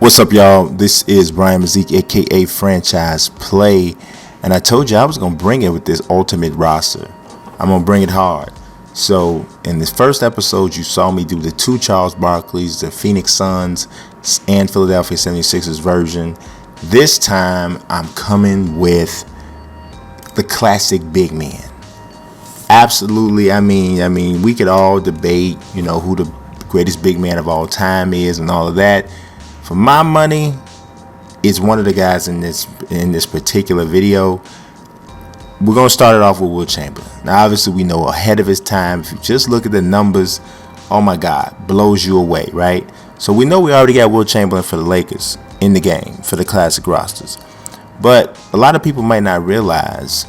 What's up, y'all? This is Brian Mazik, aka Franchise Play, and I told you I was gonna bring it with this ultimate roster. I'm gonna bring it hard. So in this first episode, you saw me do the two Charles Barkleys, the Phoenix Suns and Philadelphia 76ers version. This time I'm coming with the classic big man. Absolutely. I mean, we could all debate, who the greatest big man of all time is and all of that. For my money, it's one of the guys in this particular video. We're gonna start it off with Wilt Chamberlain. Now, obviously, we know ahead of his time. If you just look at the numbers, oh my God, blows you away, right? So we know we already got Wilt Chamberlain for the Lakers in the game for the classic rosters. But a lot of people might not realize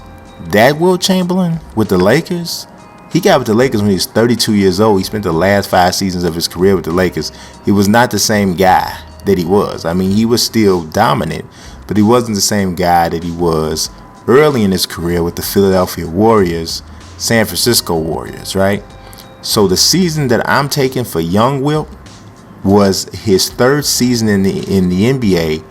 that Wilt Chamberlain with the Lakers, he got with the Lakers when he was 32 years old. He spent the last 5 seasons of his career with the Lakers. He was not the same guy that he was. I mean, he was still dominant, but he wasn't the same guy that he was early in his career with the Philadelphia Warriors, San Francisco Warriors, right? So the season that I'm taking for Young Wilt was his third season in the NBA.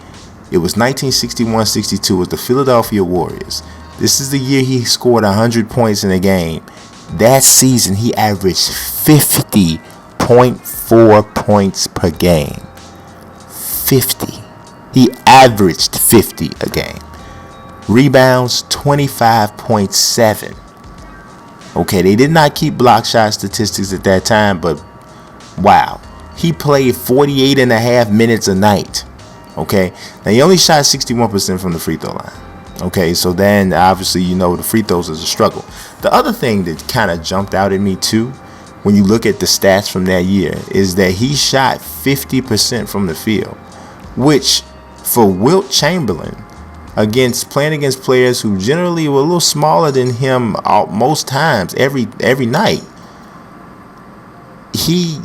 It was 1961-62 with the Philadelphia Warriors. This is the year he scored 100 points in a game. That season, he averaged 50.4 points per game. 50. He averaged 50 a game. Rebounds, 25.7. Okay, they did not keep block shot statistics at that time, but wow. He played 48 and a half minutes a night. Okay, now he only shot 61% from the free throw line. Okay, so then obviously, the free throws is a struggle. The other thing that kind of jumped out at me too, when you look at the stats from that year, is that he shot 50% from the field, which for Wilt Chamberlain, playing against players who generally were a little smaller than him most times, every night, he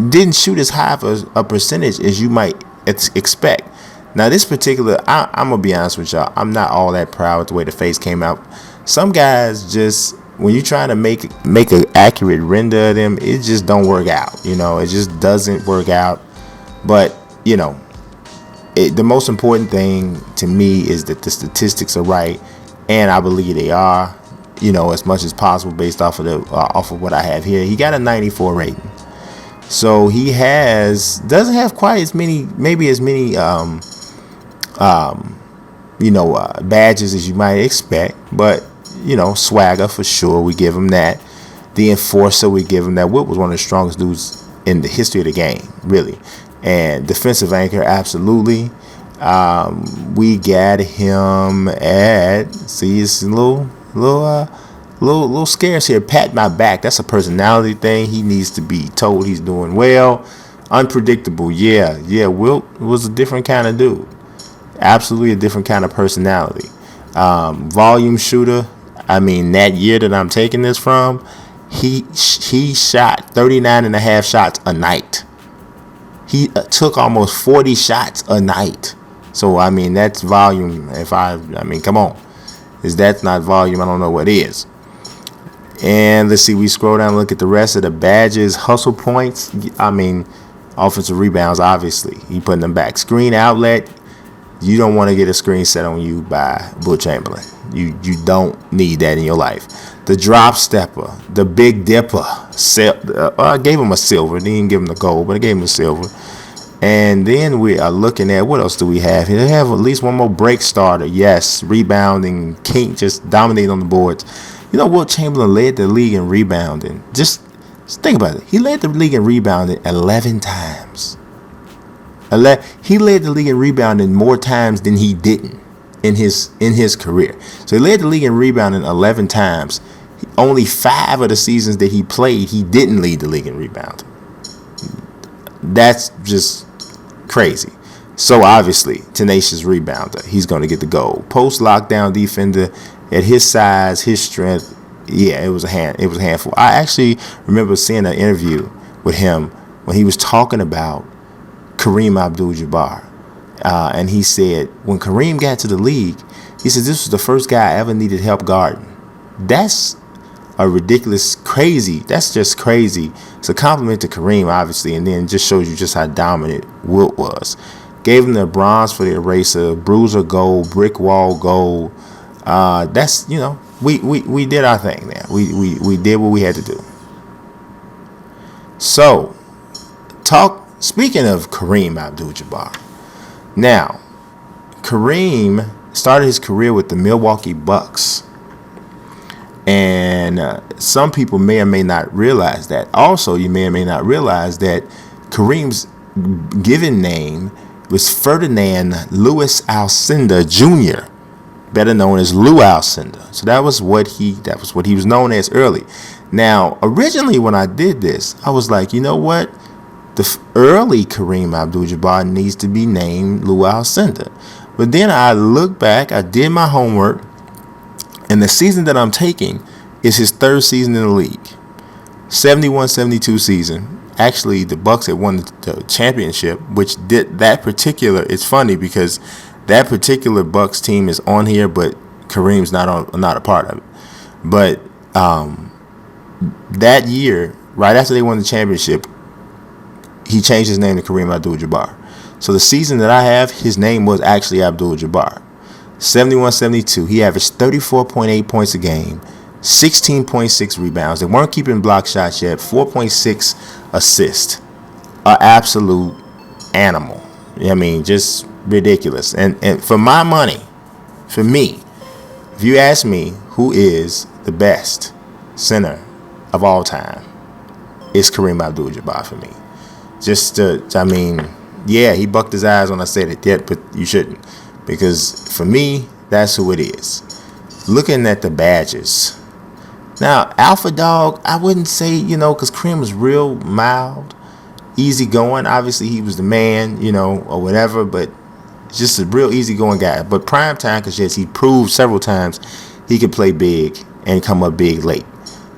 didn't shoot as high of a percentage as you might expect. Now, this particular, I'm going to be honest with y'all, I'm not all that proud with the way the face came out. Some guys just, when you're trying to make an accurate render of them, it just don't work out. It just doesn't work out. But, the most important thing to me is that the statistics are right, and I believe they are, as much as possible based off of what I have here. He got a 94 rating. So he doesn't have quite as many, badges as you might expect, but swagger for sure, we give him that. The enforcer, we give him that. Wilt was one of the strongest dudes in the history of the game, really. And defensive anchor, absolutely. We got him at, it's a little scarce here. Pat my back. That's a personality thing. He needs to be told he's doing well. Unpredictable. Yeah. Wilt was a different kind of dude. Absolutely a different kind of personality. Volume shooter. That year that I'm taking this from, he shot 39 and a half shots a night. He took almost 40 shots a night. So, that's volume. Come on. If that's not volume, I don't know what is. And let's see, we scroll down and look at the rest of the badges. Hustle points. Offensive rebounds, obviously. He putting them back. Screen outlet. You don't want to get a screen set on you by Wilt Chamberlain. You don't need that in your life. The drop stepper. The big dipper. I gave him a silver. Didn't give him the gold, but I gave him a silver. And then we are looking at, what else do we have here? They have at least one more break starter. Yes, rebounding. King just dominating on the boards. Wilt Chamberlain led the league in rebounding. Just think about it. He led the league in rebounding 11 times. He led the league in rebounding more times than he didn't in his career. So he led the league in rebounding 11 times. Only 5 of the seasons that he played, he didn't lead the league in rebounding. That's just crazy. So obviously, tenacious rebounder. He's going to get the gold. Post lockdown defender. At his size, his strength, it was a handful. I actually remember seeing an interview with him when he was talking about Kareem Abdul-Jabbar. And he said, when Kareem got to the league, he said, this was the first guy I ever needed help guarding. That's a ridiculous, crazy. That's just crazy. It's a compliment to Kareem, obviously, and then just shows you just how dominant Wilt was. Gave him the bronze for the eraser, bruiser gold, brick wall gold. That's, we did our thing there. We did what we had to do. So, speaking of Kareem Abdul-Jabbar. Now, Kareem started his career with the Milwaukee Bucks. And some people may or may not realize that. Also, you may or may not realize that Kareem's given name was Ferdinand Louis Alcindor Jr., better known as Lou Alcindor. So that was what he was known as early. Now, originally when I did this, I was like, you know what? The early Kareem Abdul-Jabbar needs to be named Lou Alcindor. But then I looked back, I did my homework, and the season that I'm taking is his third season in the league. 71-72 season. Actually, the Bucks had won the championship, which did that particular. It's funny because that particular Bucks team is on here, but Kareem's not a part of it. But that year, right after they won the championship, he changed his name to Kareem Abdul-Jabbar. So the season that I have, his name was actually Abdul-Jabbar. 71-72, he averaged 34.8 points a game, 16.6 rebounds. They weren't keeping block shots yet. 4.6 assists. An absolute animal. I mean, just ridiculous. And for my money, for me, if you ask me who is the best center of all time, it's Kareem Abdul-Jabbar for me. Yeah, he bucked his eyes when I said it, yet, but you shouldn't. Because for me, that's who it is. Looking at the badges. Now, Alpha Dog, I wouldn't say, because Kareem was real mild, easy going. Obviously, he was the man, or whatever, but just a real easygoing guy. But prime time, because yes, he proved several times he could play big and come up big late.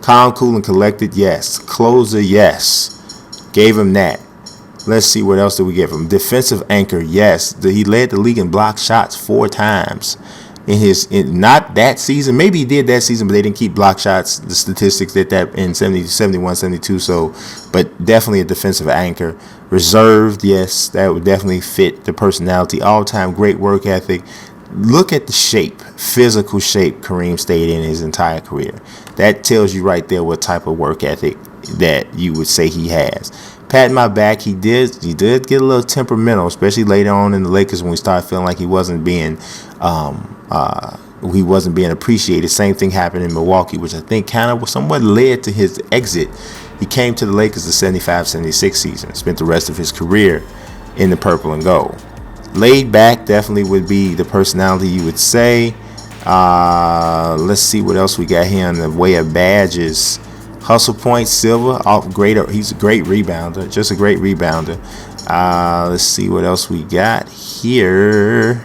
Calm, cool, and collected, yes. Closer, yes. Gave him that. Let's see, what else did we get from him? Defensive anchor, yes. He led the league in block shots 4 times. Not that season. Maybe he did that season, but they didn't keep block shots. The statistics did that in 71, 72. So, but definitely a defensive anchor. Reserved, yes, that would definitely fit the personality. All-time great work ethic. Look at the shape, physical shape Kareem stayed in his entire career. That tells you right there what type of work ethic that you would say he has. Patting my back, he did get a little temperamental, especially later on in the Lakers when we started feeling like he wasn't being appreciated. Same thing happened in Milwaukee, which I think kind of somewhat led to his exit. He came to the Lakers the 75-76 season, spent the rest of his career in the purple and gold. Laid back definitely would be the personality you would say. Let's see what else we got here in the way of badges. Hustle points, silver, he's a great rebounder, just a great rebounder. Let's see what else we got here.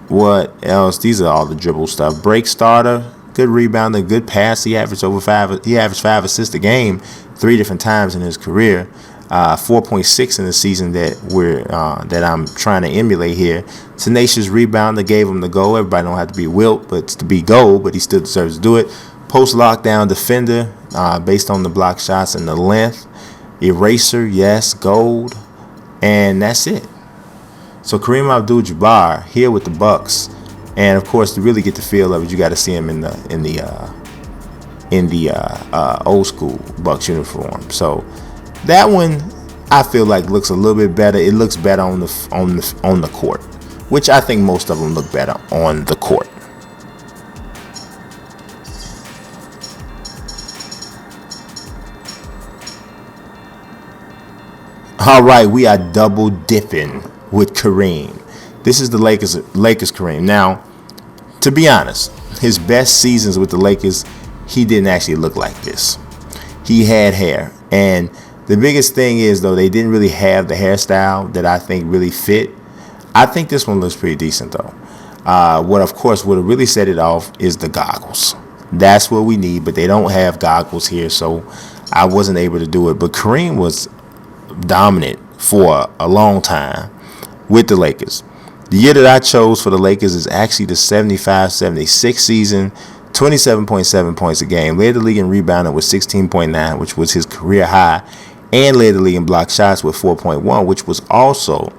What else? These are all the dribble stuff. Break starter, good rebounder, good pass. He averaged 5 assists a game 3 different times in his career. 4.6 in the season that I'm trying to emulate here. Tenacious rebounder, gave him the goal. Everybody don't have to be Wilt, but to be gold, but he still deserves to do it. Post lockdown defender, based on the block shots and the length. Eraser, yes, gold, and that's it. So Kareem Abdul-Jabbar here with the Bucks, and of course to really get the feel of it, you got to see him in the old school Bucks uniform. So that one I feel like looks a little bit better. It looks better on the court, which I think most of them look better on the court. All right, we are double dipping with Kareem. This is the Lakers Kareem. Now, to be honest, his best seasons with the Lakers, he didn't actually look like this. He had hair, and the biggest thing is, though, they didn't really have the hairstyle that I think really fit. I think this one looks pretty decent, though. What really set it off is the goggles. That's what we need, but they don't have goggles here, so I wasn't able to do it. But Kareem was dominant for a long time with the Lakers. The year that I chose for the Lakers is actually the 75-76 season. 27.7 points a game. Led the league in rebounding with 16.9, which was his career high, and led the league in block shots with 4.1, which was also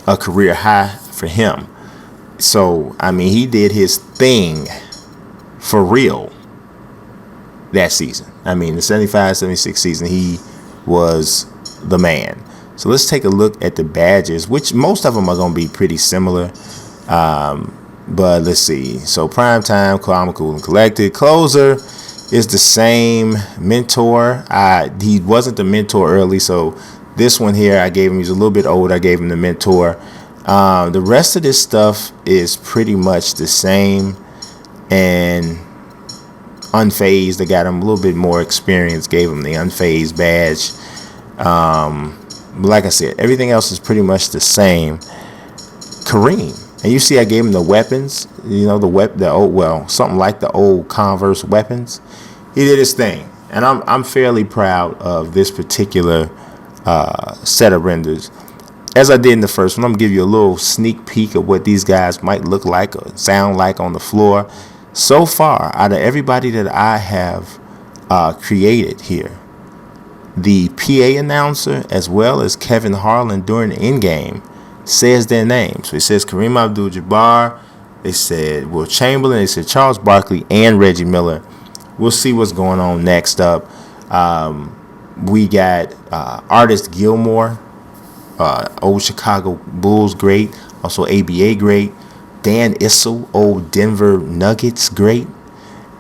a career high for him. So, I mean, he did his thing for real that season. I mean, the 75-76 season, he was the man. So let's take a look at the badges, which most of them are going to be pretty similar. But let's see. So primetime, calm, cool, and collected. Closer is the same. Mentor, he wasn't the mentor early, so this one here I gave him. He's a little bit older. I gave him the mentor. The rest of this stuff is pretty much the same. And unfazed, I got him a little bit more experience. Gave him the unfazed badge. Like I said, everything else is pretty much the same. Kareem. And you see I gave him the weapons, something like the old Converse weapons. He did his thing. And I'm fairly proud of this particular set of renders. As I did in the first one, I'm going to give you a little sneak peek of what these guys might look like or sound like on the floor. So far, out of everybody that I have created here, the PA announcer as well as Kevin Harlan during the end game says their names. So it says Kareem Abdul-Jabbar, they said Wilt Chamberlain, they said Charles Barkley, and Reggie Miller. We'll see what's going on next up. We got Artis Gilmore, old Chicago Bulls great, also ABA great. Dan Issel, old Denver Nuggets great.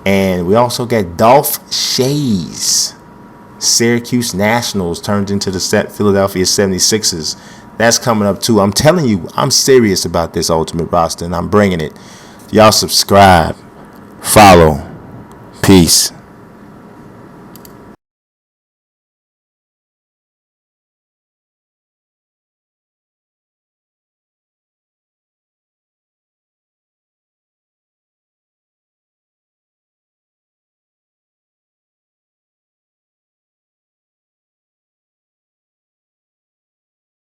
And we also got Dolph Schayes, Syracuse Nationals turned into the Philadelphia 76ers. That's coming up too. I'm telling you, I'm serious about this Ultimate roster, and I'm bringing it. Y'all subscribe, follow. Peace.